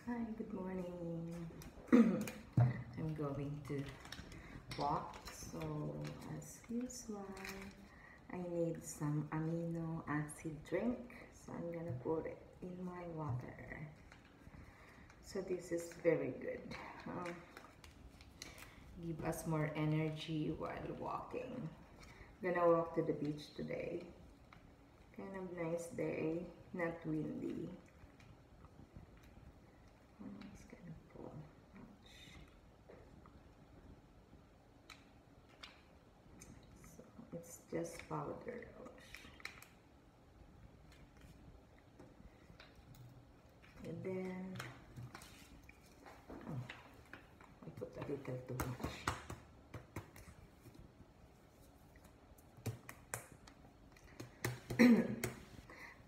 Hi, good morning. I'm going to walk, so as usual, I need some amino acid drink, so I'm gonna put it in my water. So this is very good. Give us more energy while walking. Gonna walk to the beach today. Kind of nice day, not windy. It's kind of full. So it's just powder. And then I put a little too much.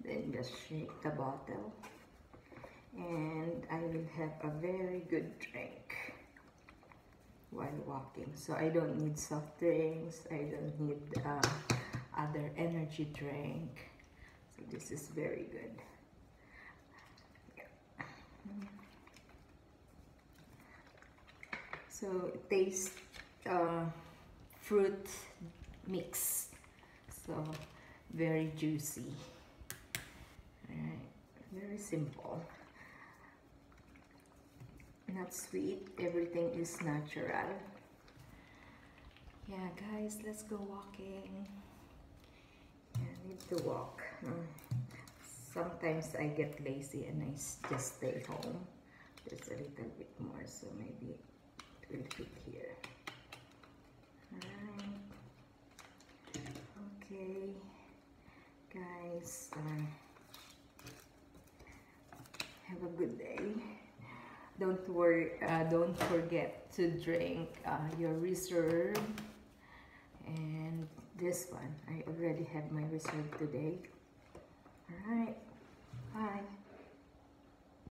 Then just shake the bottle, and I will have a very good drink while walking. So I don't need soft drinks, I don't need other energy drink. So this is very good. So it tastes fruit mix, so very juicy. Alright, very simple. Not sweet, everything is natural. Yeah, guys, let's go walking. Yeah, I need to walk. Sometimes I get lazy and I just stay home. There's a little bit more, so maybe it will fit here. Alright. Okay, guys, have a good day. Don't worry, don't forget to drink your reserve. And this one, I already have my reserve today. All right, bye.